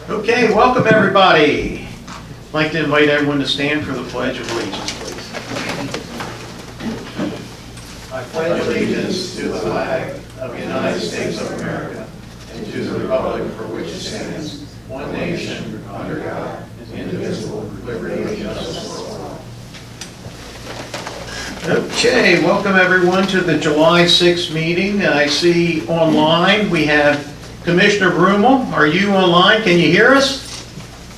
Okay, welcome everybody. I'd like to invite everyone to stand for the Pledge of Allegiance, please. I pledge allegiance to the flag of the United States of America and to the republic for which it stands, one nation, under God, indivisible, with liberty and justice for all. Okay, welcome everyone to the July 6th meeting. I see online we have Commissioner Brumel. Are you online? Can you hear us?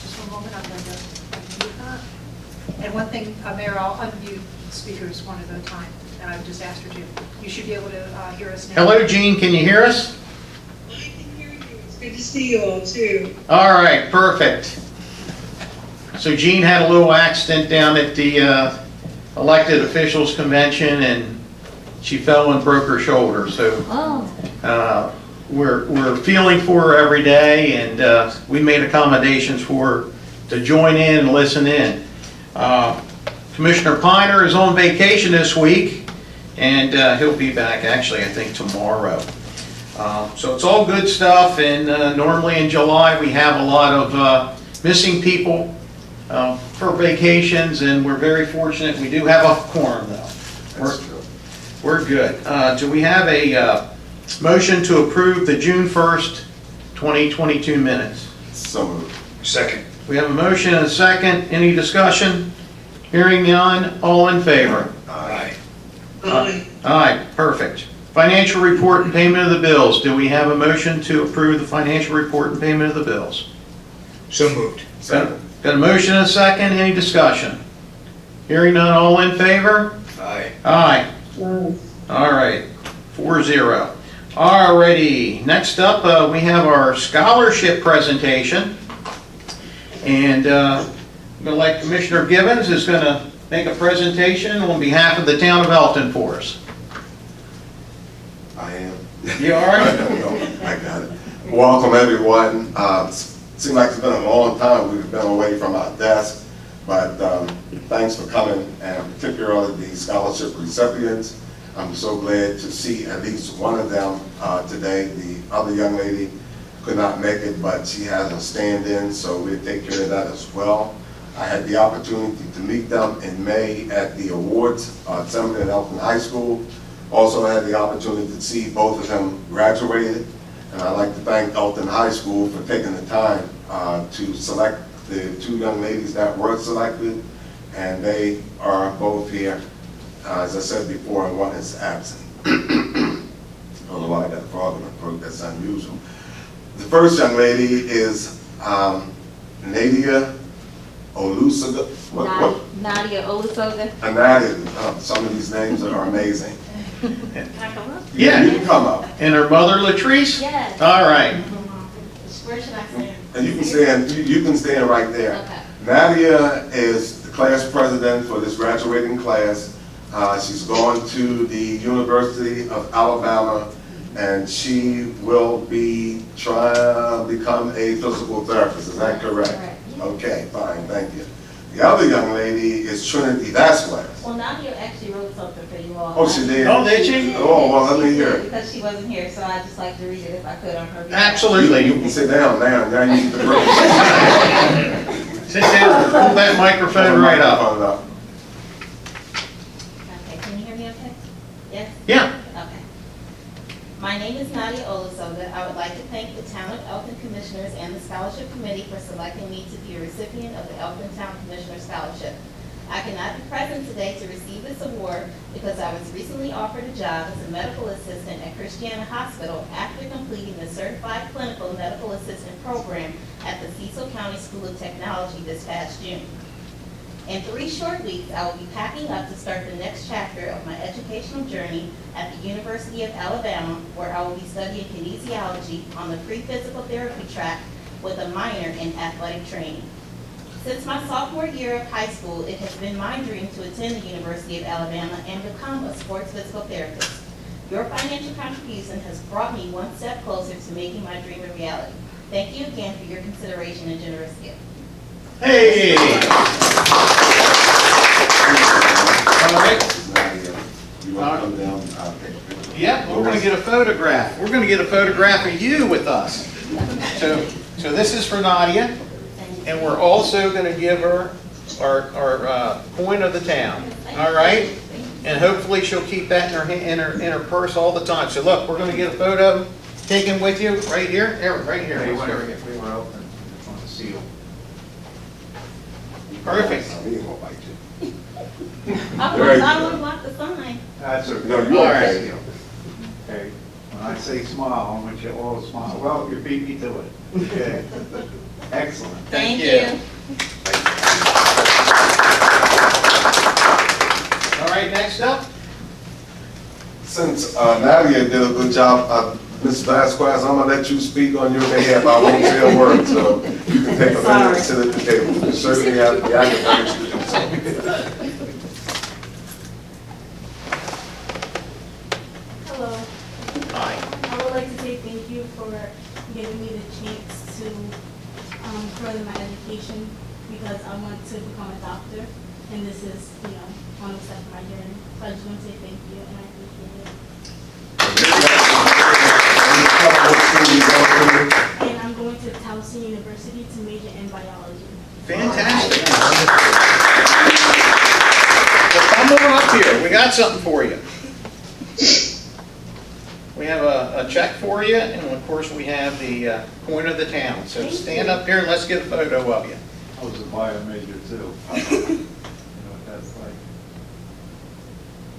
Just one moment, I'm going to unmute that. And one thing, Mayor, I'll unmute speakers one at a time, and I just asked her to. You should be able to hear us now. Hello, Jean. Can you hear us? I can hear you. It's good to see you all, too. All right, perfect. So Jean had a little accident down at the elected officials convention, and she fell and broke her shoulder. So we're feeling for her every day, and we made accommodations for her to join in and listen in. Commissioner Piner is on vacation this week, and he'll be back actually I think tomorrow. So it's all good stuff, and normally in July we have a lot of missing people for vacations, and we're very fortunate we do have a quorum though. We're good. Do we have a motion to approve the June 1st, 2022 minutes? So moved. Second. We have a motion and a second. Any discussion? Hearing none, all in favor? Aye. Aye. Aye, perfect. Financial report and payment of the bills. Do we have a motion to approve the financial report and payment of the bills? So moved. Got a motion and a second. Any discussion? Hearing none, all in favor? Aye. Aye. Aye. All right, 4-0. Alrighty, next up we have our scholarship presentation. And I'm going to let Commissioner Gibbons is going to make a presentation on behalf of the town of Elkton for us. I am. You all right? No, I got it. Welcome, everyone. Seems like it's been a long time we've been away from our desk, but thanks for coming, and particularly the scholarship recipients. I'm so glad to see at least one of them today. The other young lady could not make it, but she has a stand-in, so we'll take care of that as well. I had the opportunity to meet them in May at the awards ceremony at Elkton High School. Also had the opportunity to see both of them graduated, and I'd like to thank Elkton High School for taking the time to select the two young ladies that were selected, and they are both here. As I said before, and one is absent. I don't know why I got a frog in my throat, that's unusual. The first young lady is Nadia Olusoga. Nadia Olusoga. Nadia, some of these names are amazing. Can I come up? Yeah. You can come up. And her mother, Latrice? Yes. All right. Where should I stand? And you can stand, you can stand right there. Okay. Nadia is the class president for this graduating class. She's going to the University of Alabama, and she will be trying to become a physical therapist. Is that correct? Correct. Okay, fine, thank you. The other young lady is Trinity Vasquez. Well, Nadia actually wrote something for you all. Oh, she did? Oh, did she? Oh, well, let me She hear did, it. because she wasn't here, so I'd just like to read it if I could on her behalf. Absolutely. You can sit down now, now you need to break. Sit down, pull that microphone right up. Okay, can you hear me okay? Yes? Yeah. Okay. My name is Nadia Olusoga. I would like to thank the Town of Elkton Commissioners and the Scholarship Committee for selecting me to be a recipient of the Elkton Town Commissioner Scholarship. I cannot be present today to receive this award because I was recently offered a job as a medical assistant at Christiana Hospital after completing the Certified Clinical Medical Assistant Program at the Cecil County School of Technology this past June. In 3 short weeks, I will be packing up to start the next chapter of my educational journey at the University of Alabama, where I will be studying kinesiology on the pre-physical therapy track with a minor in athletic training. Since my sophomore year of high school, it has been my dream to attend the University of Alabama and become a sports physical therapist. Your financial contribution has brought me one step closer to making my dream a reality. Thank you again for your consideration and generous gift. Hey! All right. You want to come down? I'll take a picture. Yep, we're going to get a photograph. We're going to get a photograph of you with us. So So this is for Nadia, and we're also going to give her our coin of the town. All right? And hopefully she'll keep that in her purse all the time. So look, we're going to get a photo taken with you right here. Right here. We were open on the seal. Perfect. He ain't gonna bite you. I Very don't good. want to block the sign. That's okay. No, you All okay. Okay, when I say smile, I want you all to smile. Well, you beat me to it. Okay. Excellent. Thank Thank you. you. All right, next up. Since Nadia did a good job, Ms. Vasquez, I'm gonna let you speak on your behalf. I won't say a word, so you can take a minute and sit at the table. You certainly have the accolades to do so. Hello. Hi. I would like to say thank you for giving me the chance to further my education because I want to become a doctor, and this is, one step of my journey. So I just want to say thank you, and I appreciate it. And I'm going to Towson University to major in biology. Fantastic. Well, come on up here. We got something for you. We have a check for you, and of course we have the coin of the town. So Thank stand you. up here and let's get a photo of you. I was a bio major too. You know what that's like.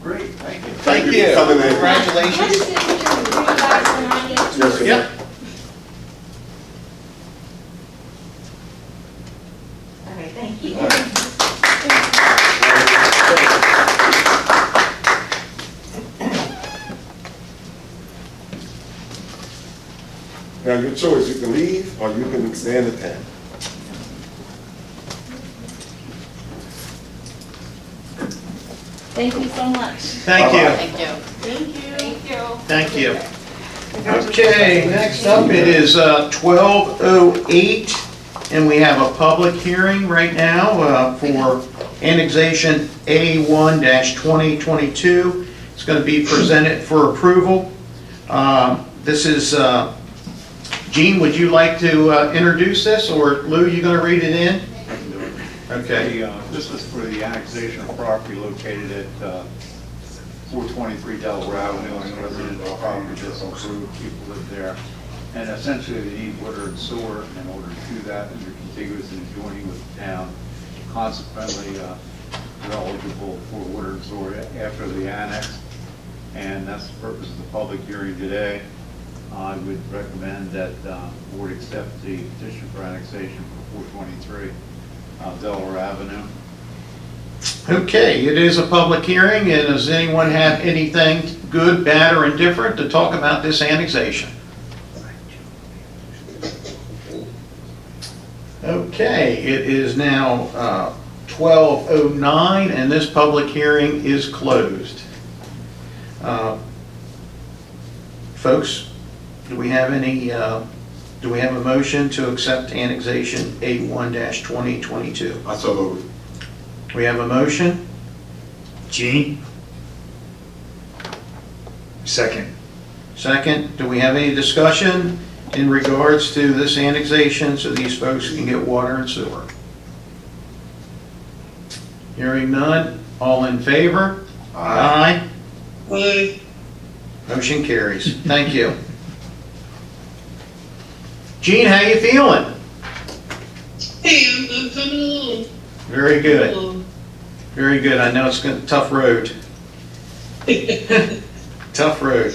Great, thank you. Thank you you. for coming in. Can I Congratulations. just get a picture with you guys and Nadia? Yes, sir. Yep. Okay, thank you. Now, your choice, you can leave or you can stay in the tent. Thank you so much. Thank you. Thank you. Thank you. Thank you. Thank you. Okay, next up, it is 12:08, and we have a public hearing right now for annexation A1-2022. It's going to be presented for approval. This is, Gene, would you like to introduce this, or Lou, you going to read it in? I can do it. Okay. This is for the annexation of property located at 423 Delaware Avenue, and residential property that's approved, people live there. And essentially, they need water and sewer in order to do that, and they're contiguous and adjoining with the town. Consequently, they're eligible for water and sewer after the annex, and that's the purpose of the public hearing today. I would recommend that the board accept the petition for annexation for 423 Delaware Avenue. Okay, it is a public hearing, and does anyone have anything good, bad, or indifferent to talk about this annexation? Okay, it is now 12:09, and this public hearing is closed. Folks, do we have any, do we have a motion to accept annexation A1-2022? I so moved. We have a motion? Gene? Second. Second, do we have any discussion in regards to this annexation so these folks can get water and sewer? Hearing none, all in favor? Aye. Aye. Motion carries. Thank you. Gene, how you feeling? Hey, I'm coming along. Very good. Along. Very good. I know it's a tough road. Tough road.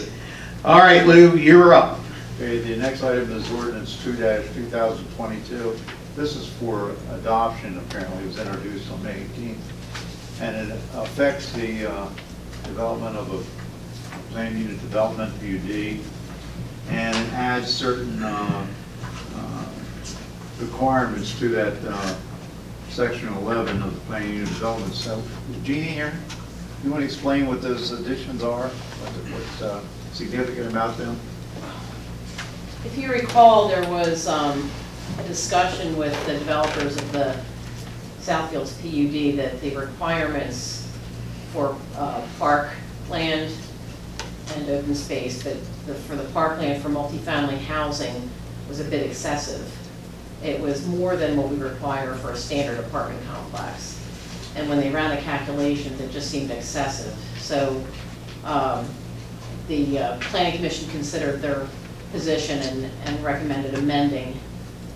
All right, Lou, you're up. Okay, the next item is ordinance 2-2022. This is for adoption, apparently. It was introduced on May 18th. And it affects the development of a plan unit development, PUD, and it adds certain requirements to that section 11 of the plan unit development. So, is Jeannie here? You want to explain what those additions are? What's significant about them? If you recall, there was a discussion with the developers of the Southfields PUD that the requirements for parkland and open space, that for the parkland for multifamily housing was a bit excessive. it was more than what we require for a standard apartment complex. And when they ran the calculations, it just seemed excessive. So the Planning Commission considered their position and recommended amending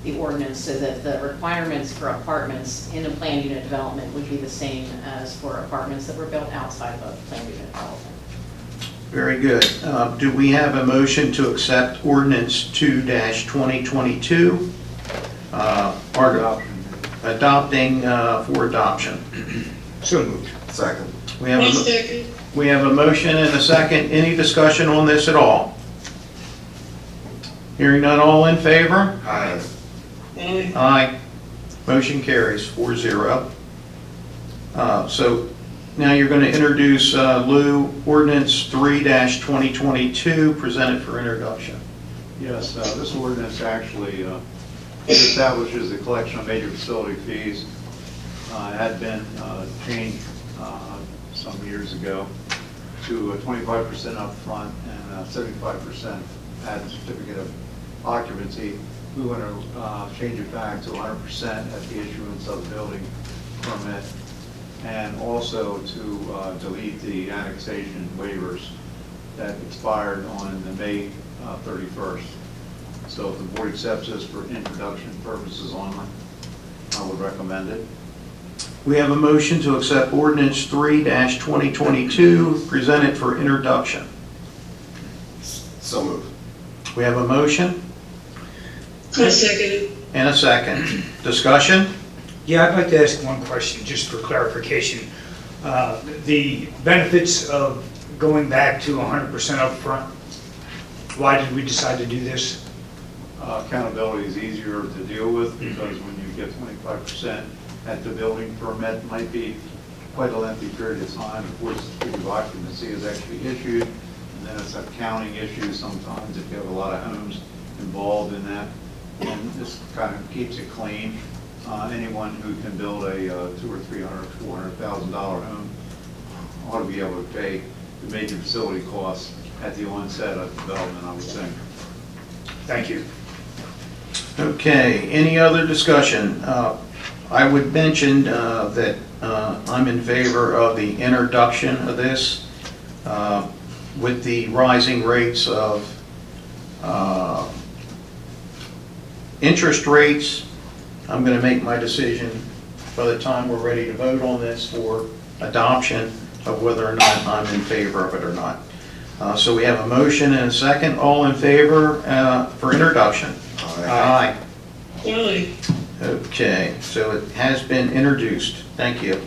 the ordinance so that the requirements for apartments in a planned unit development would be the same as for apartments that were built outside of a planned unit development. Very good. Do we have a motion to accept ordinance 2-2022? Adopting for adoption. So moved. Second. We have One a, second. we have a motion and a second. Any discussion on this at all? Hearing none, all in favor? Aye. Aye. Aye. Motion carries 4-0. So now you're going to introduce, Lou, ordinance 3-2022, presented for introduction. Yes, this ordinance actually establishes the collection of major facility fees. It had been changed some years ago to 25% up front and 75% at certificate of occupancy. We want to change it back to 100% at the issuance of the building permit, and also to delete the annexation waivers that expired on the May 31st. So if the board accepts this for introduction purposes only, I would recommend it. We have a motion to accept ordinance 3-2022, presented for introduction. So moved. We have a motion I second it. and a second. Discussion? Yeah, I'd like to ask one question, just for clarification. The benefits of going back to 100% upfront, why did we decide to do this? Accountability is easier to deal with because when you get 25% at the building permit, might be quite a lengthy period of time before the certificate of occupancy is actually issued. And then it's a counting issue sometimes if you have a lot of homes involved in that. And this kind of keeps it clean. Anyone who can build a $200,000 or $300,000, $400,000 home ought to be able to pay the major facility costs at the onset of development, I would think. Thank you. Okay, any other discussion? I would mention that I'm in favor of the introduction of this with the rising rates of interest rates. I'm going to make my decision by the time we're ready to vote on this for adoption of whether or not I'm in favor of it or not. So we have a motion and a second. All in favor for introduction? Aye. Aye. Okay, so it has been introduced. Thank you.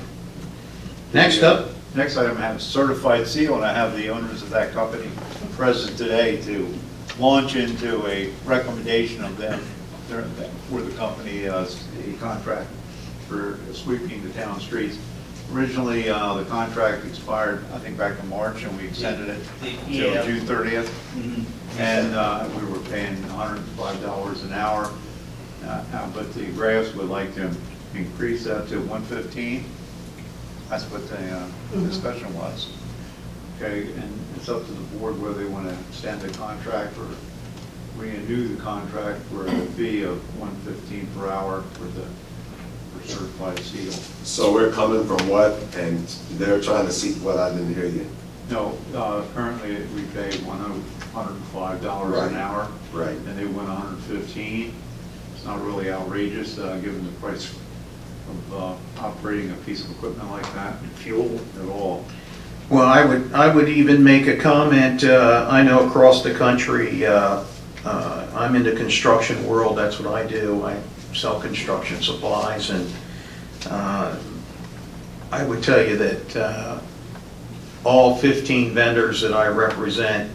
Next up, Next item, I have a certified seal, and I have the owners of that company present today to launch into a recommendation of them for the company, a contract for sweeping the town streets. Originally, the contract expired, I think, back in March, and we extended it till June 30th. And we were paying $105 an hour, but the Graves would like to increase that to $115. That's what the discussion was. Okay, and it's up to the board whether they want to extend the contract or renew the contract for a fee of $115 per hour for certified seal. So we're coming from what, and they're trying to seek what? I didn't hear you. No, currently we pay $105 Right. an hour. Right. And they went $115. It's not really outrageous, given the price of operating a piece of equipment like that, fuel at all. well, I would even make a comment. I know across the country, I'm in the construction world. That's what I do. I sell construction supplies, and I would tell you that all 15 vendors that I represent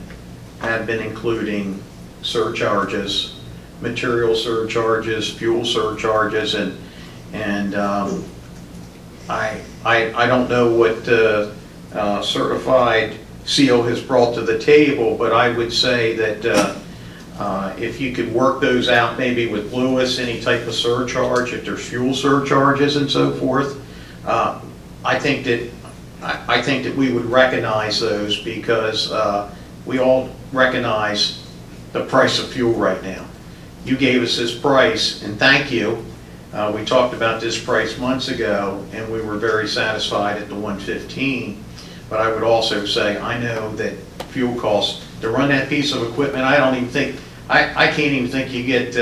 have been including surcharges, material surcharges, fuel surcharges, and I don't know what certified seal has brought to the table, but I would say that if you could work those out maybe with Lewis, any type of surcharge, if there's fuel surcharges and so forth, I think that we would recognize those because we all recognize the price of fuel right now. you gave us this price, and thank you. We talked about this price months ago, and we were very satisfied at the 115. But I would also say, I know that fuel costs, to run that piece of equipment, I don't even think, I can't even think you get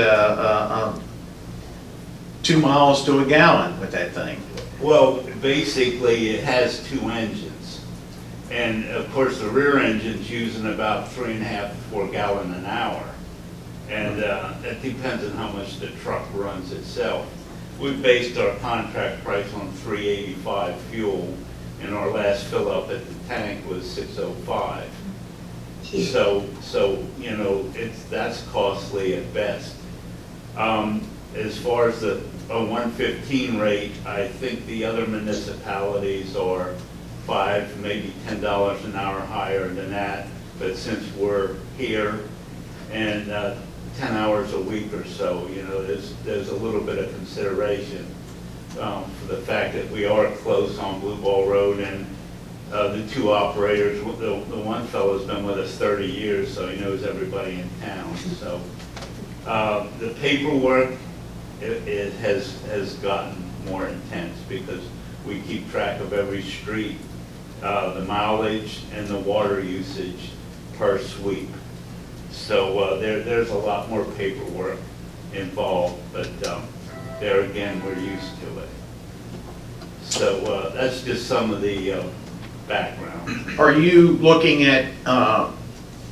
2 miles to a gallon with that thing. Well, basically, it has 2 engines. And of course, the rear engine's using about 3.5 to 4 gallon an hour. And it depends on how much the truck runs itself. We based our contract price on $3.85 fuel, and our last fill up at the tank was $6.05. So you know, that's costly at best. As far as the 115 rate, I think the other municipalities are $5, maybe $10 an hour higher than that. But since we're here and 10 hours a week or so, you know, there's a little bit of consideration for the fact that we are close on Blue Ball Road, and the 2 operators, the one fellow's been with us 30 years, so he knows everybody in town. So the paperwork, it has gotten more intense because we keep track of every street, the mileage and the water usage per sweep. So there's a lot more paperwork involved, but there again, we're used to it. So that's just some of the background. Are you looking at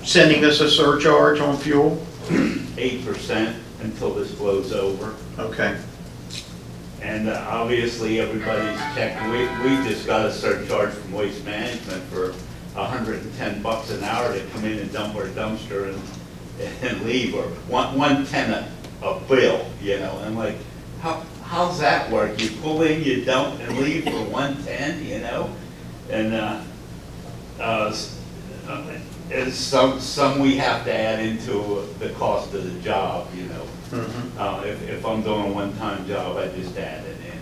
sending us a surcharge on fuel? 8% until this blows over. Okay. And obviously, everybody's checking. We just got a surcharge from Waste Management for $110 an hour to come in and dump our dumpster and leave, or $110 a bill, you know. And like, how's that work? You pull in, you dump, and leave for $110, you know? And some we have to add into the cost of the job, you know. If I'm doing a one-time job, I just add it in.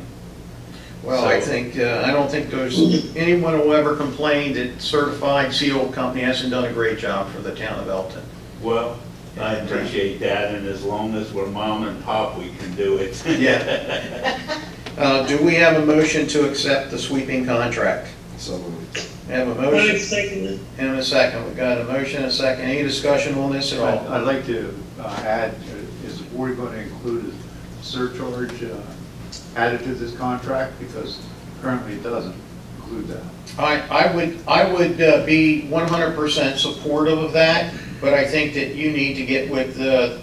Well, So- I think, I don't think there's anyone who ever complained that Certified Seal Company hasn't done a great job for the town of Elkton. Well, I appreciate that, and as long as we're mom and pop, we can do it. Yeah. Do we have a motion to accept the sweeping contract? So moved. We have a I motion second it. and a second. We've got a motion and a second. Any discussion on this at all? I'd like to add, is the board going to include a surcharge added to this contract? Because currently it doesn't include that. I would be 100% supportive of that, but I think that you need to get with the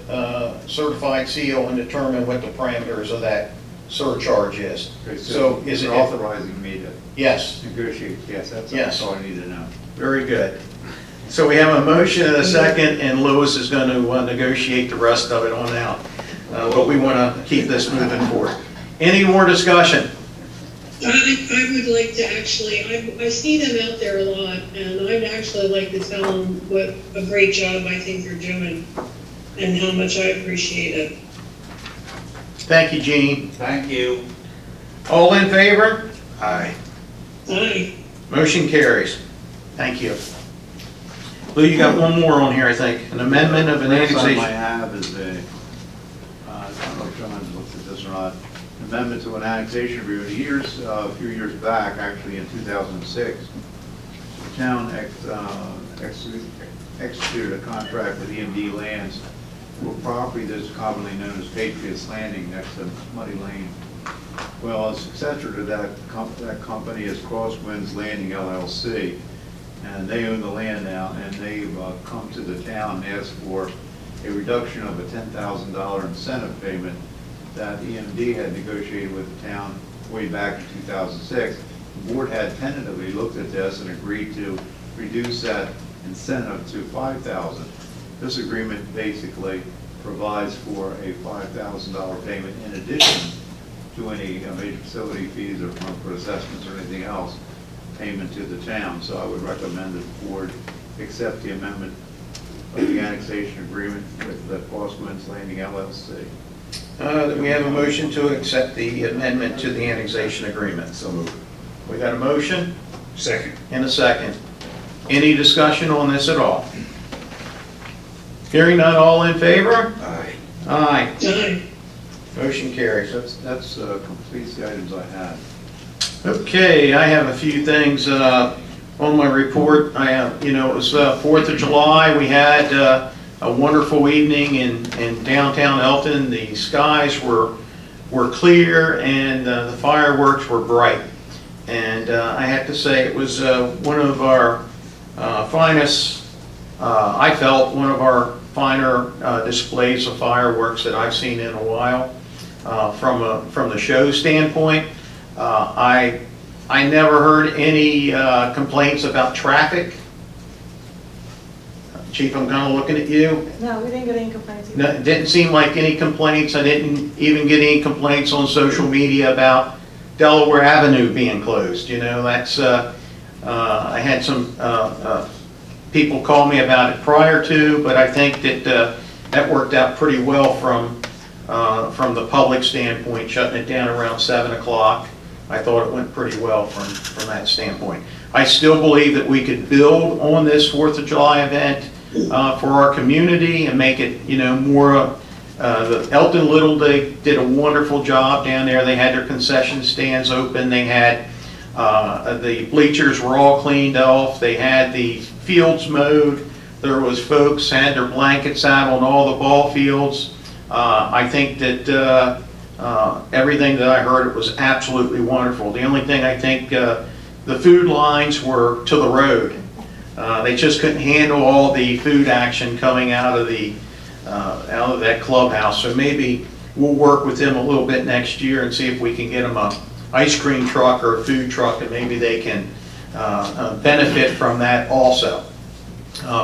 Certified Seal and determine what the parameters of that surcharge is. Okay, So is it? you're authorizing me to Yes, negotiate? Yes, that's Yes. all I need to know. very good. So we have a motion and a second, and Louis is going to negotiate the rest of it on out. But we want to keep this moving forward. Any more discussion? I would like to actually, I see them out there a lot, and I'd actually like to tell them what a great job I think they're doing and how much I appreciate it. Thank you, Jean. Thank you. All in favor? Aye. Aye. Motion carries. Thank you. Lou, you got one more on here, I think, an amendment of an Next item I annexation. have is I don't know if John looked at this or not, amendment to an annexation agreement. A few years back, actually in 2006, the town executed a contract with EMD Lands for property that's commonly known as Patriots Landing next to Muddy Lane. Well, a successor to that company is Crosswinds Landing LLC, and they own the land now, and they've come to the town and asked for a reduction of a $10,000 incentive payment that EMD had negotiated with the town way back in 2006. The board had tentatively looked at this and agreed to reduce that incentive to $5,000. This agreement basically provides for a $5,000 payment in addition to any major facility fees or for assessments or anything else, payment to the town. So I would recommend that the board accept the amendment of the annexation agreement with the Crosswinds Landing LLC. We have a motion to accept the amendment to the annexation agreement. So moved. We got a motion Second. and a second. Any discussion on this at all? Hearing none, all in favor? Aye. Aye. Aye. Motion carries. That's completes the items I had. Okay, I have a few things on my report. I have, it was 4th of July. We had a wonderful evening in downtown Elkton. The skies were clear and the fireworks were bright. And I have to say it was one of our finest, I felt one of our finer displays of fireworks that I've seen in a while. From the show standpoint, I never heard any complaints about traffic. Chief, I'm kind of looking at you. No, we didn't get any complaints either. No, it didn't seem like any complaints. I didn't even get any complaints on social media about Delaware Avenue being closed. That's, I had some people call me about it prior to, but I think that that worked out pretty well from the public standpoint, shutting it down around 7 o'clock. I thought it went pretty well from that standpoint. I still believe that we could build on this 4th of July event for our community and make it, more. The Elkton Little League did a wonderful job down there. They had their concession stands open. They had the bleachers were all cleaned off. They had the fields mowed. There was folks had their blankets out on all the ball fields. I think that everything that I heard, it was absolutely wonderful. The only thing I think, the food lines were to the road. They just couldn't handle all the food action coming out of that clubhouse. So maybe we'll work with them a little bit next year and see if we can get them a ice cream truck or a food truck, and maybe they can benefit from that also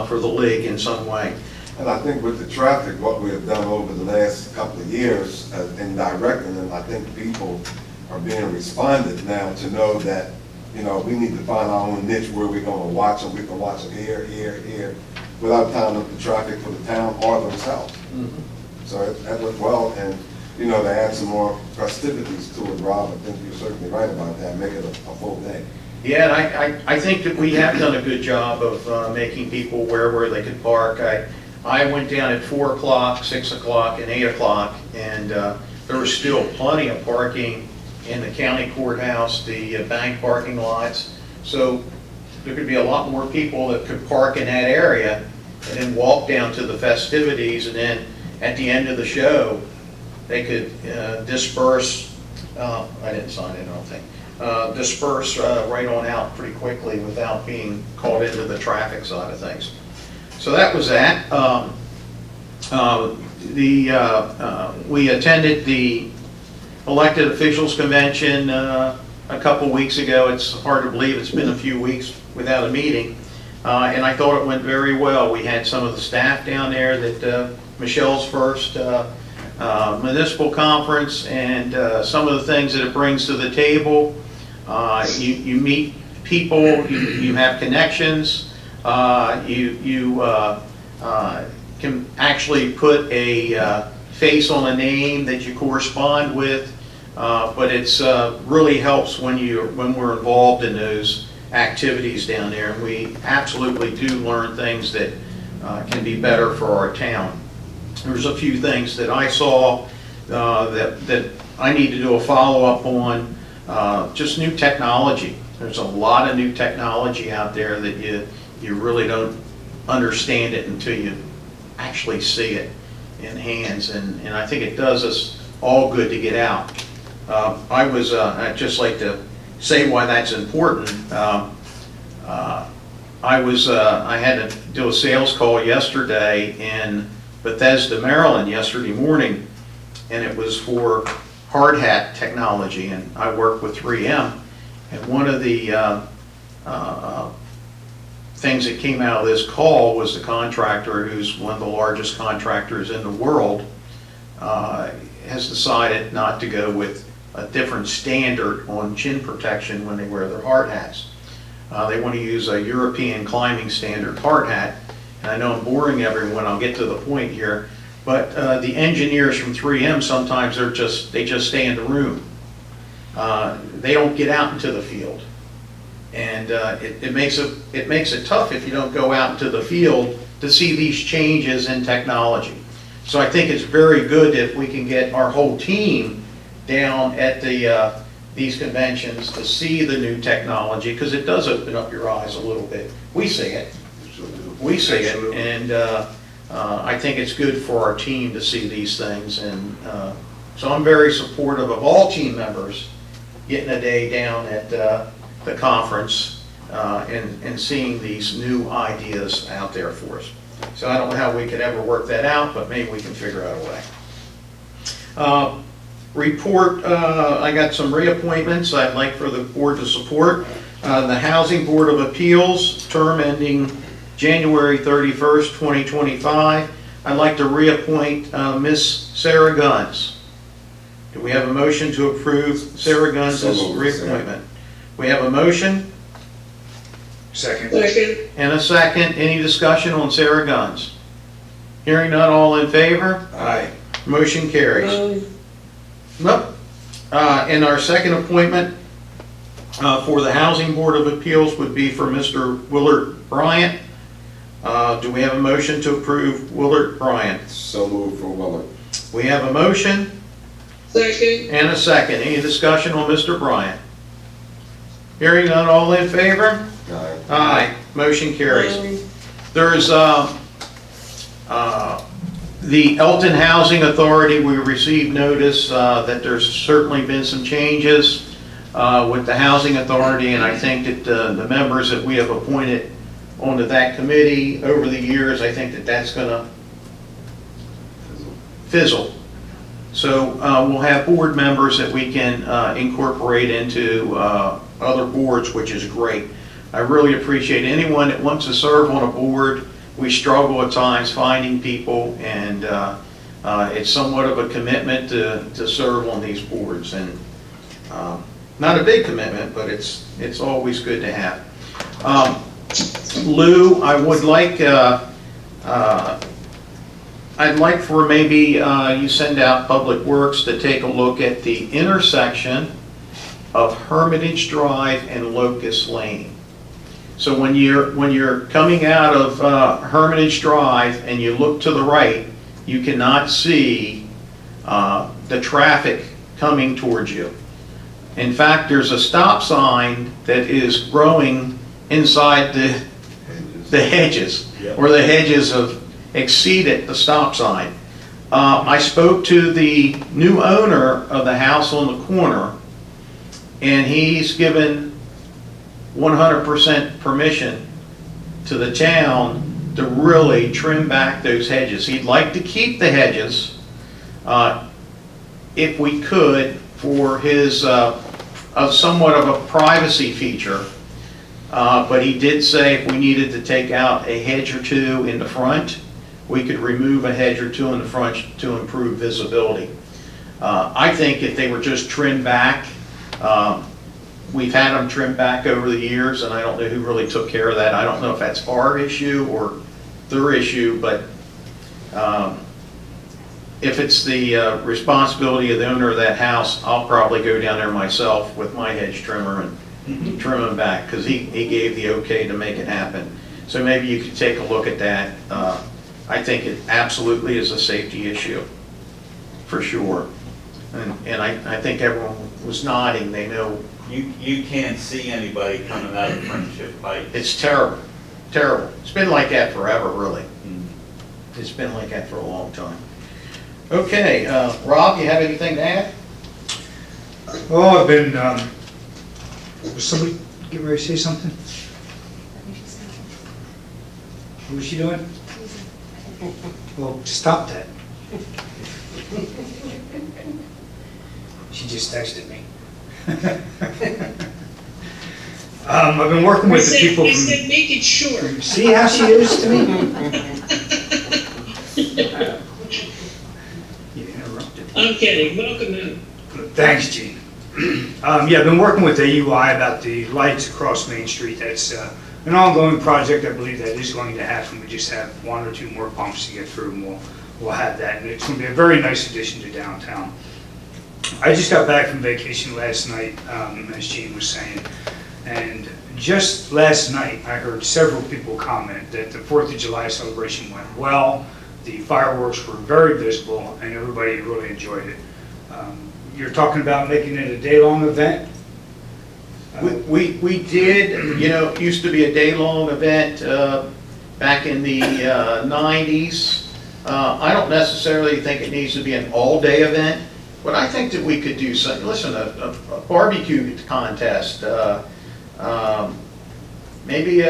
for the league in some way. And I think with the traffic, what we have done over the last couple of years in directing, and I think people are being responded now to know that, we need to find our own niche where we're going to watch them. We can watch them here, without tying up the traffic for the town or themselves. Mm-hmm. So that went well, and, to add some more festivities to it, Rob, I think you're certainly right about that, make it a full day. Yeah, and I think that we have done a good job of making people aware where they could park. I went down at 4 o'clock, 6 o'clock, and 8 o'clock, and there was still plenty of parking in the county courthouse, the bank parking lots. So there could be a lot more people that could park in that area and then walk down to the festivities, and then at the end of the show, they could disperse. I didn't sign it, I don't think. Disperse right on out pretty quickly without being caught into the traffic side of things. So that was that. We attended the elected officials convention a couple weeks ago. It's hard to believe it's been a few weeks without a meeting, and I thought it went very well. We had some of the staff down there that Michelle's first municipal conference, and some of the things that it brings to the table. You meet people, you have connections, you can actually put a face on a name that you correspond with, but it's really helps when we're involved in those activities down there, and we absolutely do learn things that can be better for our town. There's a few things that I saw that I need to do a follow-up on. Just new technology. There's a lot of new technology out there that you really don't understand it until you actually see it in hands, and I think it does us all good to get out. I'd just like to say why that's important. I had to do a sales call yesterday in Bethesda, Maryland, yesterday morning, and it was for hard hat technology, and I work with 3M, and one of the things that came out of this call was the contractor, who's one of the largest contractors in the world, has decided not to go with a different standard on chin protection when they wear their hard hats. They want to use a European climbing standard hard hat, and I know I'm boring everyone, I'll get to the point here, but the engineers from 3M, sometimes they just stay in the room. They don't get out into the field. And it makes it tough if you don't go out into the field to see these changes in technology. So I think it's very good if we can get our whole team down at these conventions to see the new technology, because it does open up your eyes a little bit. We see it. We see it, and I think it's good for our team to see these things. And so I'm very supportive of all team members getting a day down at the conference and seeing these new ideas out there for us. So I don't know how we could ever work that out, but maybe we can figure out a way. Report, I got some reappointments I'd like for the board to support. The Housing Board of Appeals, term ending January 31st, 2025. I'd like to reappoint Miss Sarah Guns. Do we have a motion to approve Sarah Guns' reappointment? We have a motion Second. and a second. Any discussion on Sarah Guns? Hearing none, all in favor? Aye. Motion carries. Nope. And our second appointment for the Housing Board of Appeals would be for Mr. Willard Bryant. Do we have a motion to approve Willard Bryant? So moved for Willard. We have a motion Second. and a second. Any discussion on Mr. Bryant? Hearing none, all in favor? Aye. Aye. Motion carries. There's the Elkton Housing Authority. We received notice that there's certainly been some changes with the Housing Authority, and I think that the members that we have appointed onto that committee over the years, I think that that's going to fizzle. So we'll have board members that we can incorporate into other boards, which is great. I really appreciate anyone that wants to serve on a board. We struggle at times finding people, and it's somewhat of a commitment to serve on these boards. And not a big commitment, but it's always good to have. Lou, I would like, I'd like for maybe you send out Public Works to take a look at the intersection of Hermitage Drive and Locust Lane. So when you're coming out of Hermitage Drive and you look to the right, you cannot see the traffic coming towards you. In fact, there's a stop sign that is growing inside the hedges, or the hedges have exceeded the stop sign. I spoke to the new owner of the house on the corner, and he's given 100% permission to the town to really trim back those hedges. He'd like to keep the hedges if we could for his somewhat of a privacy feature. But he did say if we needed to take out a hedge or two in the front, we could remove a hedge or two in the front to improve visibility. I think if they were just trimmed back, we've had them trimmed back over the years, and I don't know who really took care of that. I don't know if that's our issue or their issue, but if it's the responsibility of the owner of that house, I'll probably go down there myself with my hedge trimmer and trim them back, because he gave the okay to make it happen. So maybe you could take a look at that. I think it absolutely is a safety issue, for sure. And I think everyone was nodding. They know. You can't see anybody coming out of Friendship Pike. It's terrible, terrible. It's been like that forever, really. It's been like that for a long time. Okay, Rob, you have anything to add? Oh, I've been, was somebody getting ready to say something? What was she doing? Well, stop that. She just texted me. I've been working with the people I from... said, make it short. See how she is to me? You interrupted. I'm kidding, welcome in. Thanks, Gene. Yeah, I've been working with AUI about the lights across Main Street. That's an ongoing project. I believe that is going to happen. We just have one or two more bumps to get through, and we'll have that. And it's going to be a very nice addition to downtown. I just got back from vacation last night, as Gene was saying, and just last night I heard several people comment that the 4th of July celebration went well. The fireworks were very visible, and everybody really enjoyed it. You're talking about making it a day-long event? We did, you know, it used to be a day-long event back in the 90s. I don't necessarily think it needs to be an all-day event, but I think that we could do something, listen, a barbecue contest, maybe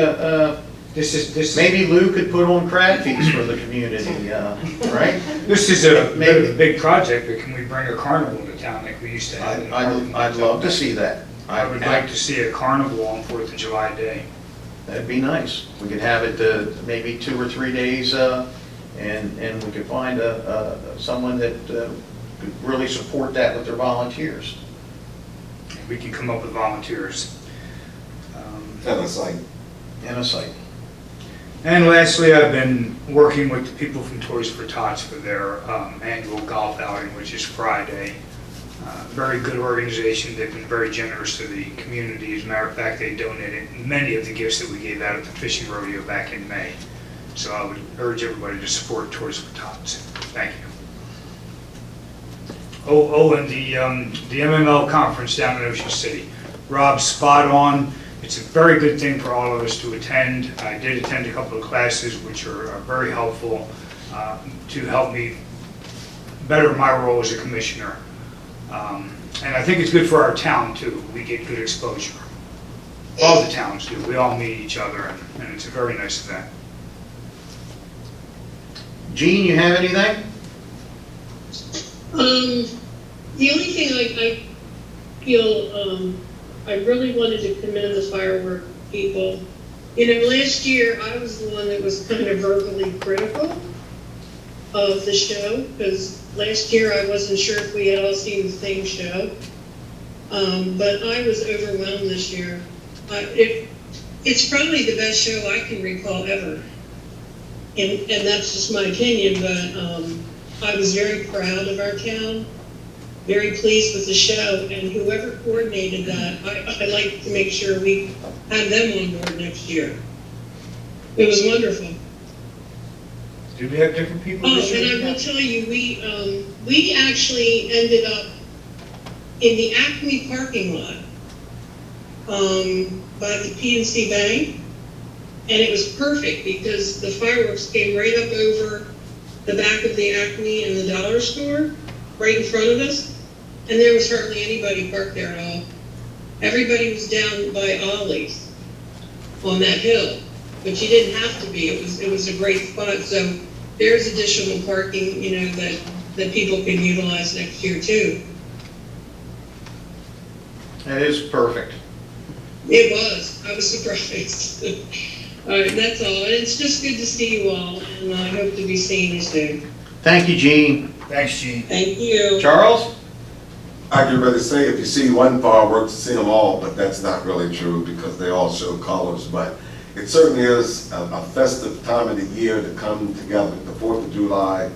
maybe Lou could put on crab feast for the community, right? This is a big project, but can we bring a carnival to town like we used to have? I'd love to see that. I would like to see a carnival on 4th of July day. That'd be nice. We could have it maybe 2 or 3 days, and we could find someone that could really support that with their volunteers. We can come up with volunteers. And a site. And a site. And lastly, I've been working with the people from Toys for Tots for their annual golf outing, which is Friday. Very good organization. They've been very generous to the community. As a matter of fact, they donated many of the gifts that we gave out at the fishing rodeo back in May. So I would urge everybody to support Toys for Tots. Thank you. And the MML conference down in Ocean City. Rob's spot on. It's a very good thing for all of us to attend. I did attend a couple of classes which are very helpful to help me better my role as a commissioner. And I think it's good for our town too. We get good exposure. All the towns do. We all meet each other, and it's a very nice event. Gene, you have anything? The only thing I feel, I really wanted to commend the firework people. You know, last year I was the one that was kind of verbally critical of the show, because last year I wasn't sure if we had all seen the same show. But I was overwhelmed this year. It's probably the best show I can recall ever. And that's just my opinion, but I was very proud of our town, very pleased with the show, and whoever coordinated that, I'd like to make sure we have them on board next year. It was wonderful. Do we have different people this year? And I will tell you, we actually ended up in the Acme parking lot by the PNC Bank, and it was perfect because the fireworks came right up over the back of the Acme and the dollar store, right in front of us, and there was hardly anybody parked there at all. Everybody was down by Ollie's on that hill, but you didn't have to be. It was a great spot. So there's additional parking, you know, that people can utilize next year too. That is perfect. It was. I was surprised. All right, that's all. And it's just good to see you all, and I hope to be seeing you soon. Thank you, Gene. Thanks, Gene. Thank you. Charles? I can really say if you see one fireworks, you see them all, but that's not really true because they all show colors. But it certainly is a festive time of the year to come together, the 4th of July,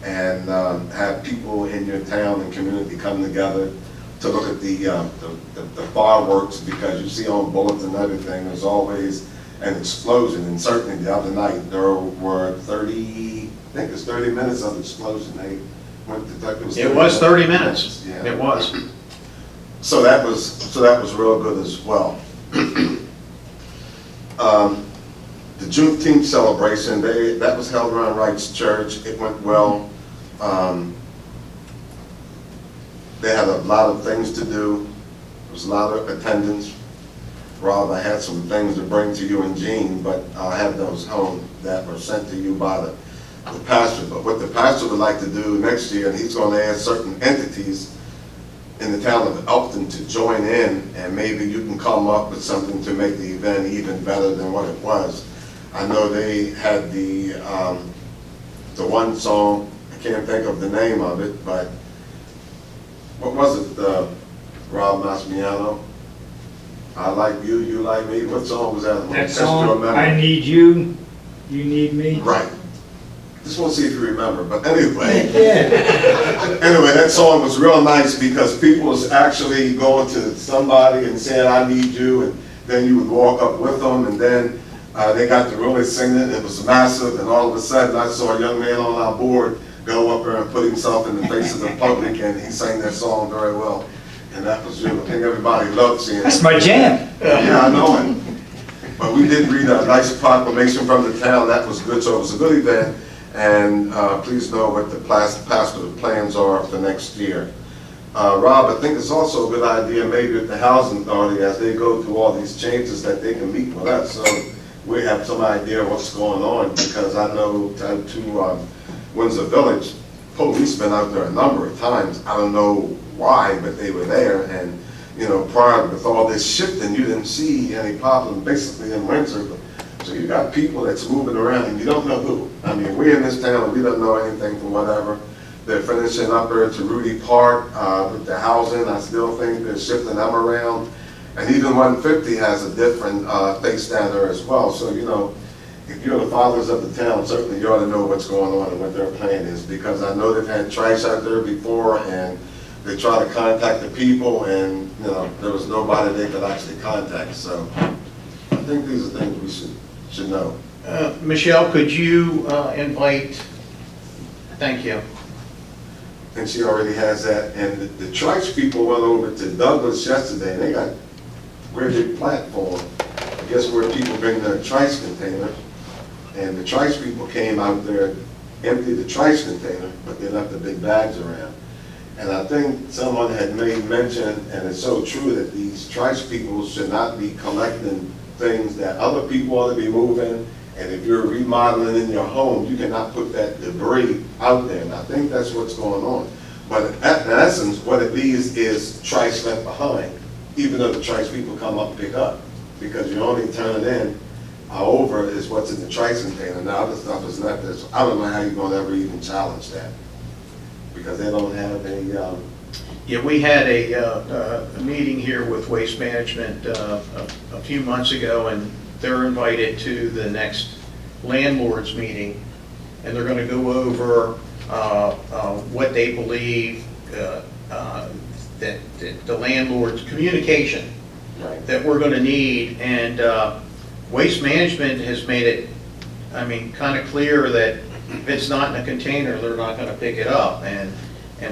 and have people in your town and community come together to look at the fireworks, because you see on bullets and everything, there's always an explosion. And certainly the other night there were 30 minutes of explosion. They went to, It was 30 minutes. Yeah. It was. So that was real good as well. The Juneteenth celebration, that was held around Wright's Church. It went well. They had a lot of things to do. There was a lot of attendance. Rob, I had some things to bring to you and Jean, but I'll have those home that were sent to you by the pastor. But what the pastor would like to do next year, and he's going to ask certain entities in the town of Elkton to join in, and maybe you can come up with something to make the event even better than what it was. I know they had the one song, I can't think of the name of it, but what was it, Rob Masmiano? I like you, you like me. What song was that? That song, I need you, you need me. Right. Just want to see if you remember, but anyway. Yeah. Anyway, that song was real nice because people was actually going to somebody and saying, I need you, and then you would walk up with them, and then They got to really singing. It was massive, and all of a sudden I saw a young man on our board go up there and put himself in the face of the public, and he sang that song very well. And that was, I think everybody loved seeing it. That's my jam. Yeah, I know it. But we did read a nice proclamation from the town. That was good. So it was a good event. And please know what the pastoral plans are for next year. Rob, I think it's also a good idea maybe with the housing authority as they go through all these changes that they can meet with us. So we have some idea of what's going on, because I know to Windsor Village, policemen out there a number of times. I don't know why, but they were there. And prior with all this shifting, you didn't see any problem basically in Windsor. So you got people that's moving around and you don't know who. I mean, we're in this town and we don't know anything from whatever. They're finishing up there to Rudy Park with the housing. I still think they're shifting them around. And even 150 has a different face down there as well. So, if you're the fathers of the town, certainly you ought to know what's going on and what their plan is, because I know they've had trash out there before and they try to contact the people, and there was nobody they could actually contact. So I think these are things we should know. Michelle, could you invite, thank you. And she already has that. And the trash people went over to Douglas yesterday, and they got a very big platform, I guess, where people bring their trash container. And the trash people came out there, emptied the trash container, but they left the big bags around. And I think someone had made mention, and it's so true, that these trash people should not be collecting things that other people ought to be moving. And if you're remodeling in your home, you cannot put that debris out there. And I think that's what's going on. But in essence, what it is trash left behind, even though the trash people come up and pick up. Because you're only turning in over is what's in the trash container. Now, other stuff is left there. So I don't know how you're going to ever even challenge that, because they don't have a... Yeah, we had a meeting here with Waste Management a few months ago, and they're invited to the next landlords meeting, and they're going to go over what they believe that the landlord's communication that we're going to need. And Waste Management has made it, kind of clear that if it's not in a container, they're not going to pick it up.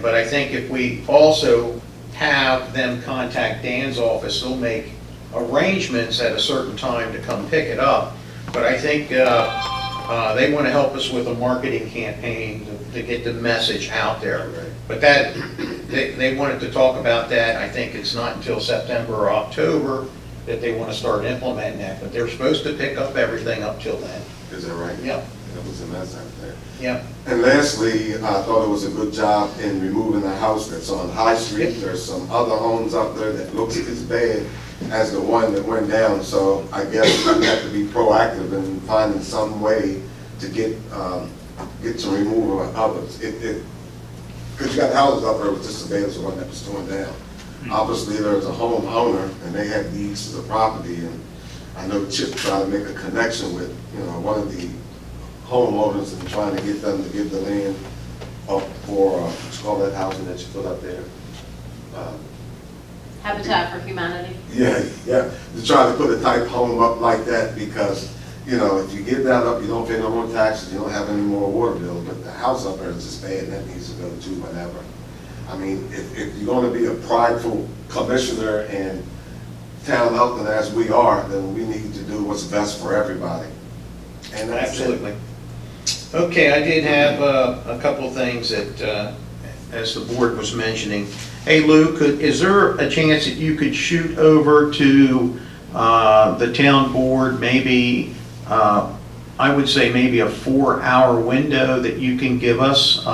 But I think if we also have them contact Dan's office, they'll make arrangements at a certain time to come pick it up. But I think they want to help us with a marketing campaign to get the message out there. But that they wanted to talk about that. I think it's not until September or October that they want to start implementing that. But they're supposed to pick up everything up till then. Is that right? Yeah. That was a mess out there. Yeah. And lastly, I thought it was a good job in removing the house that's on High Street. Yep. There's some other homes up there that looks as bad as the one that went down. So I guess we have to be proactive in finding some way to get some removal of others. Because you got houses up there with just as bad as the one that was torn down. Obviously, there's a homeowner, and they have deeds to the property, and I know Chip tried to make a connection with, one of the homeowners and trying to get them to give the land up for, what's called that housing that you put up there? Habitat for Humanity. Yeah, to try to put a type home up like that, because, if you get that up, you don't pay no more taxes, you don't have any more water bill, but the house up there is just bad, and that needs to go too, whatever. If you're going to be a prideful commissioner in town Elkton as we are, then we need to do what's best for everybody. And that's Absolutely. Okay, I did have a couple of things that, as the board was mentioning. Hey Lou, is there a chance that you could shoot over to the town board, maybe, I would say maybe a 4-hour window that you can give us?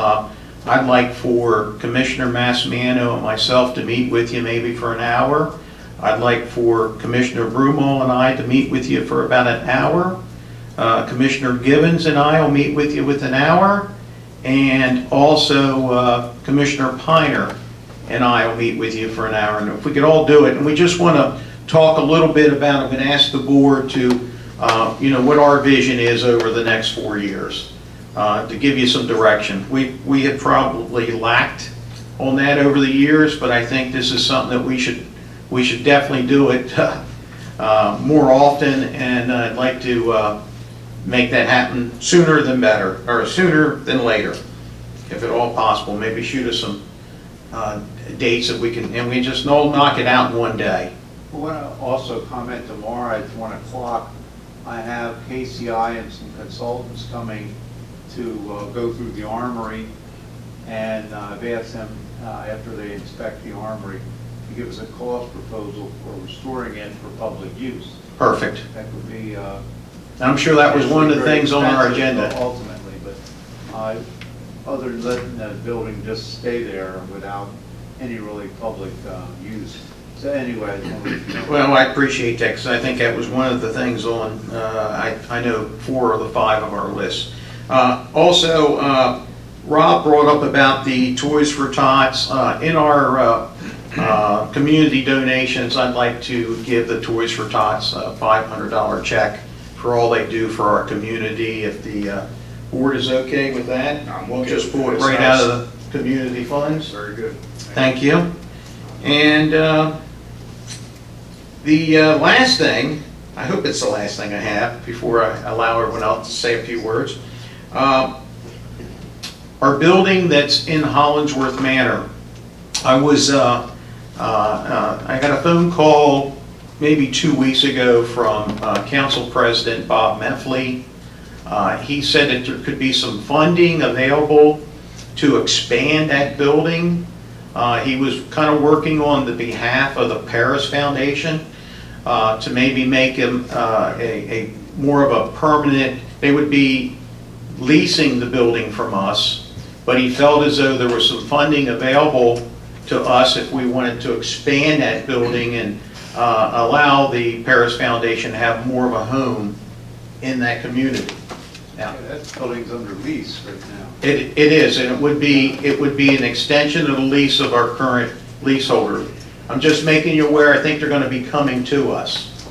I'd like for Commissioner Massimiano and myself to meet with you maybe for an hour. I'd like for Commissioner Broomall and I to meet with you for about an hour. Commissioner Givens and I will meet with you with an hour. And also Commissioner Piner and I will meet with you for an hour. And if we could all do it, and we just want to talk a little bit about it and ask the board to, what our vision is over the next 4 years. To give you some direction. We had probably lacked on that over the years, but I think this is something that we should definitely do it more often, and I'd like to make that happen sooner than better, or sooner than later, if at all possible. Maybe shoot us some dates that we can, and we just knock it out in one day. I want to also comment tomorrow at 1 o'clock, I have KCI and some consultants coming to go through the armory, and I've asked them, after they inspect the armory, to give us a cost proposal for restoring it for public use. Perfect. That would be... I'm sure that was one of the very things on our expensive, agenda. ultimately, but other than letting the building just stay there without any really public use. So anyway, I just wanted to let you know. Well, I appreciate that, because I think that was one of the things on, I know 4 of the 5 of our lists. Also, Rob brought up about the Toys for Tots. In our community donations, I'd like to give the Toys for Tots a $500 check for all they do for our community. If the board is okay with that, we'll just pull it right out of the community funds. Very good. Thank you. And the last thing, I hope it's the last thing I have before I allow everyone else to say a few words. Our building that's in Hollingsworth Manor, I got a phone call maybe 2 weeks ago from Council President Bob Meffley. He said that there could be some funding available to expand that building. He was kind of working on the behalf of the Paris Foundation to maybe make him a more of a permanent, they would be leasing the building from us, but he felt as though there was some funding available to us if we wanted to expand that building and allow the Paris Foundation to have more of a home in that community. Now, That building's under lease right now. it is, and it would be an extension of the lease of our current leaseholder. I'm just making you aware, I think they're going to be coming to us,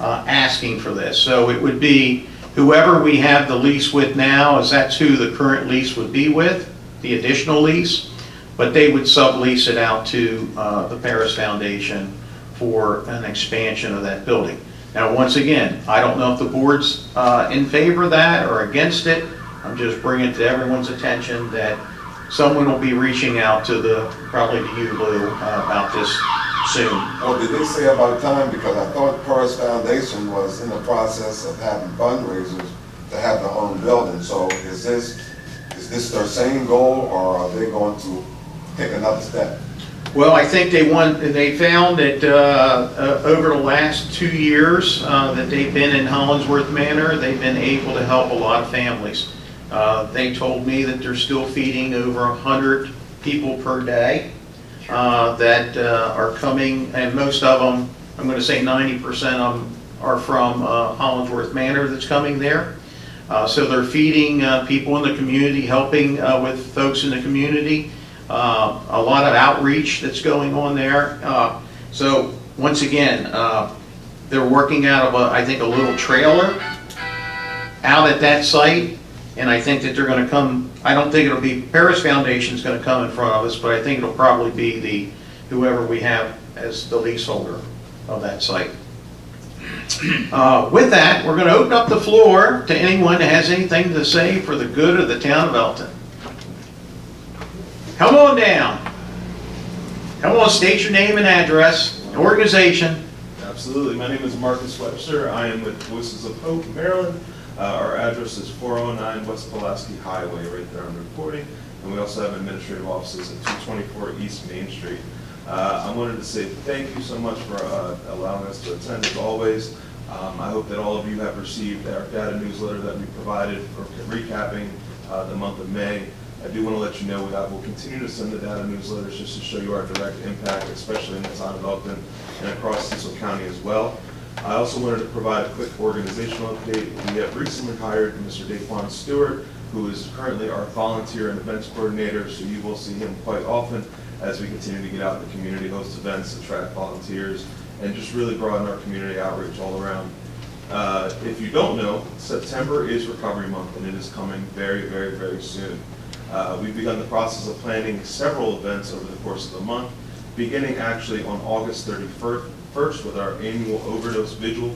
asking for this. So it would be whoever we have the lease with now, as that's who the current lease would be with, the additional lease, but they would sublease it out to the Paris Foundation for an expansion of that building. Now, once again, I don't know if the board's in favor of that or against it. I'm just bringing it to everyone's attention that someone will be reaching out to probably to you, Lou, about this soon. Oh, did they say about time? Because I thought Paris Foundation was in the process of having fundraisers to have their own building. So is this their same goal, or are they going to take another step? Well, I think they found that over the last 2 years that they've been in Hollingsworth Manor, they've been able to help a lot of families. They told me that they're still feeding over 100 people per day that are coming, and most of them, I'm going to say 90% of them are from Hollingsworth Manor that's coming there. So they're feeding people in the community, helping with folks in the community. A lot of outreach that's going on there. So once again, they're working out of I think a little trailer out at that site, and I think that they're going to come. I don't think it'll be Paris Foundation's going to come in front of us, but I think it'll probably be whoever we have as the leaseholder of that site. With that, we're going to open up the floor to anyone that has anything to say for the good of the town of Elkton. Come on down. Come on, state your name and address, organization. Absolutely. My name is Marcus Webster. I am with Voices of Hope, Maryland. Our address is 409 West Pulaski Highway, right there on Route 40. And we also have administrative offices at 224 East Main Street. I wanted to say thank you so much for allowing us to attend as always. I hope that all of you have received our data newsletter that we provided for recapping the month of May. I do want to let you know that we'll continue to send the data newsletters just to show you our direct impact, especially in the town of Elkton and across Cecil County as well. I also wanted to provide a quick organizational update. We have recently hired Mr. Daquan Stewart, who is currently our volunteer and events coordinator, so you will see him quite often as we continue to get out in the community, host events, attract volunteers, and just really broaden our community outreach all around. If you don't know, September is Recovery Month, and it is coming very, very, very soon. We've begun the process of planning several events over the course of the month, beginning actually on August 31st with our annual overdose vigil.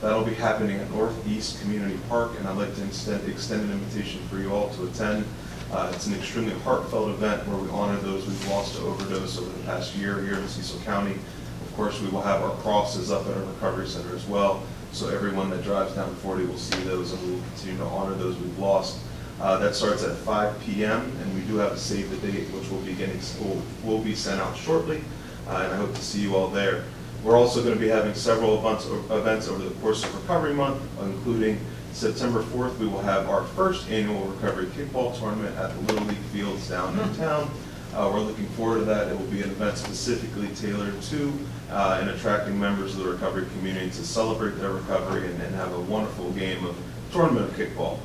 That'll be happening at Northeast Community Park, and I'd like to extend an invitation for you all to attend. It's an extremely heartfelt event where we honor those we've lost to overdose over the past year here in Cecil County. Of course, we will have our crosses up at our recovery center as well, so everyone that drives down 40 will see those, and we will continue to honor those we've lost. That starts at 5 p.m., and we do have a save the date, which will be sent out shortly, and I hope to see you all there. We're also going to be having several events over the course of Recovery Month, including September 4th, we will have our first annual Recovery Kickball Tournament at the Little League Fields down in town. We're looking forward to that. It will be an event specifically tailored to and attracting members of the recovery community to celebrate their recovery and have a wonderful game of tournament of kickball.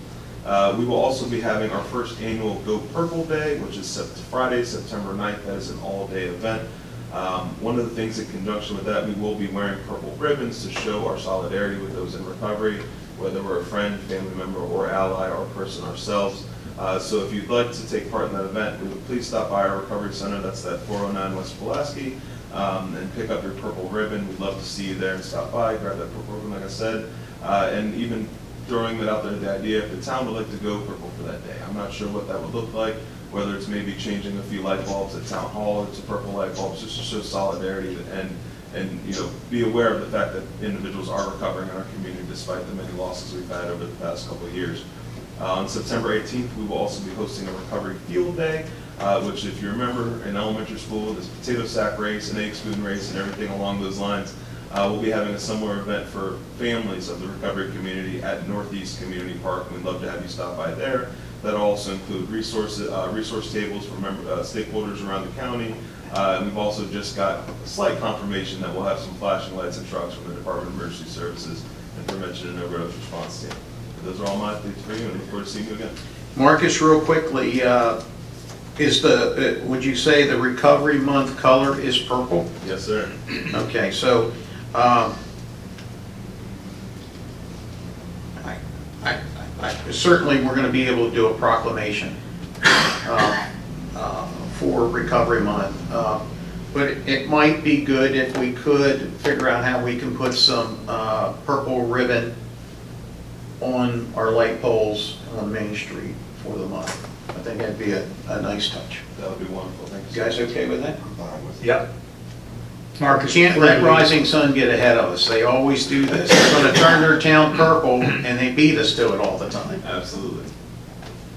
We will also be having our first annual Go Purple Day, which is Friday, September 9th. That is an all-day event. One of the things in conjunction with that, we will be wearing purple ribbons to show our solidarity with those in recovery, whether we're a friend, family member, or ally, or person ourselves. So if you'd like to take part in that event, please stop by our recovery center. That's that 409 West Pulaski, and pick up your purple ribbon. We'd love to see you there and stop by, grab that purple ribbon, like I said, and even throwing it out there, the idea if the town would like to go purple for that day. I'm not sure what that would look like, whether it's maybe changing a few light bulbs at Town Hall to purple light bulbs, just to show solidarity and you know, be aware of the fact that individuals are recovering in our community despite the many losses we've had over the past couple of years. On September 18th, we will also be hosting a Recovery Field Day, which if you remember in elementary school, this potato sack race and egg spoon race and everything along those lines, we'll be having a similar event for families of the recovery community at Northeast Community Park. We'd love to have you stop by there. That'll also include resource tables for stakeholders around the county. And we've also just got a slight confirmation that we'll have some flashing lights and trucks from the Department of Emergency Services and Prevention and Overdose Response Team. Those are all my updates for you, and look forward to seeing you again. Marcus, real quickly, would you say the Recovery Month color is purple? Yes, sir. Okay, so certainly we're going to be able to do a proclamation for Recovery Month, but it might be good if we could figure out how we can put some purple ribbon on our light poles on Main Street for the month. I think that'd be a nice touch. That would be wonderful. Thank you. You guys okay with that? I'm fine with it. Yep. Marcus, Can't let Rising Sun get ahead of us. They always do this. They're going to turn their town purple, and they beat us to it all the time. Absolutely.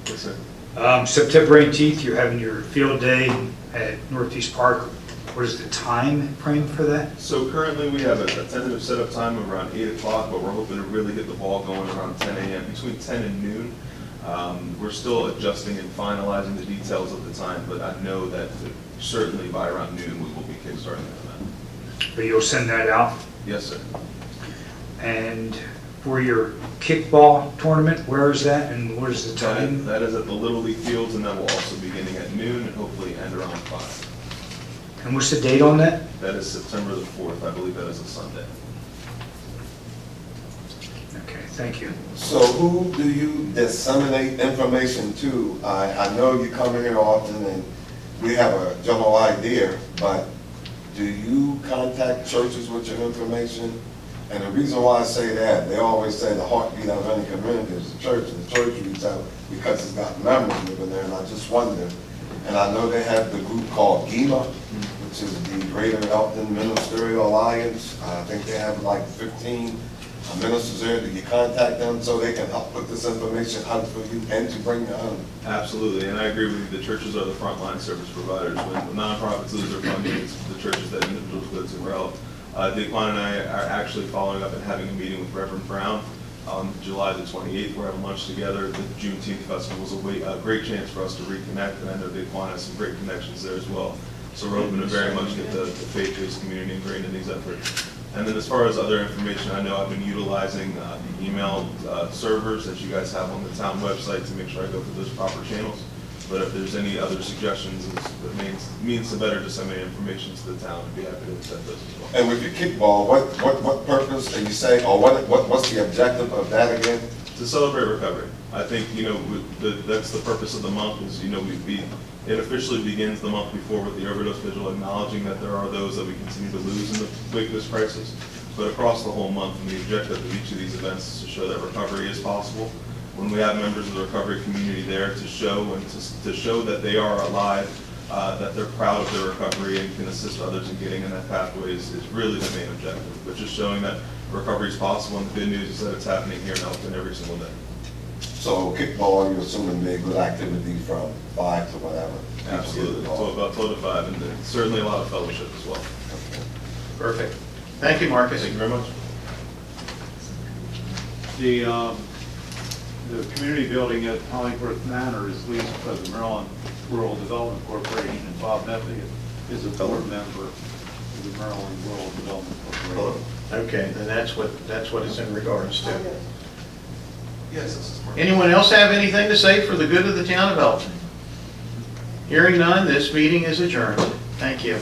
Yes, sir. September 18th, you're having your field day at Northeast Park. What is the time frame for that? So currently we have a tentative setup time of around 8 o'clock, but we're hoping to really get the ball going around 10 a.m., between 10 and noon. We're still adjusting and finalizing the details of the time, but I know that certainly by around noon we will be kickstarting that event. But you'll send that out? Yes, sir. And for your kickball tournament, where is that and what is the time? That is at the Little League Fields, and that will also be beginning at noon and hopefully end around 5. And what's the date on that? That is September the 4th. I believe that is a Sunday. Okay, thank you. So who do you disseminate information to? I know you come here often and we have a general idea, but do you contact churches with your information? And the reason why I say that, they always say the heartbeat of any community is the church, and the church reaches out because it's got members living there, and I just wonder. And I know they have the group called GEMA, which is the Greater Elkton Ministerial Alliance. I think they have like 15 ministers there. Do you contact them so they can help put this information out for you and to bring you home? Absolutely, and I agree with you. The churches are the frontline service providers. When nonprofits lose their funding, it's the churches that individuals go to for help. Dequan and I are actually following up and having a meeting with Reverend Brown on July the 28th. We're having lunch together. The Juneteenth Festival was a great chance for us to reconnect, and I know Dequan has some great connections there as well. So we're hoping to very much get the faith-based community ingrained in these efforts. And then as far as other information, I know I've been utilizing the email servers that you guys have on the town website to make sure I go through those proper channels. But if there's any other suggestions, it means to better disseminate information to the town, I'd be happy to accept those as well. And with your kickball, what purpose do you say, or what's the objective of that again? To celebrate recovery. I think, you know, that's the purpose of the month is, you know, It officially begins the month before with the overdose vigil, acknowledging that there are those that we continue to lose in the wake of this crisis. But across the whole month, and the objective of each of these events is to show that recovery is possible. When we have members of the recovery community there to show to show that they are alive, that they're proud of their recovery and can assist others in getting in that pathway is really the main objective. But just showing that recovery is possible, and the good news is that it's happening here in Elkton every single day. So kickball, you're assuming be a good activity from 5 to whatever? Absolutely, so about 12 to 5, and then certainly a lot of fellowship as well. Perfect. Thank you, Marcus. Thank you very much. The community building at Hollingworth Manor is leased by the Maryland Rural Development Corporation, and Bob Netley is a board member of the Maryland Rural Development Corporation. Okay, then that's what it's in regards to. Yes, this is Mark. Anyone else have anything to say for the good of the town of Elkton? Hearing none, this meeting is adjourned. Thank you.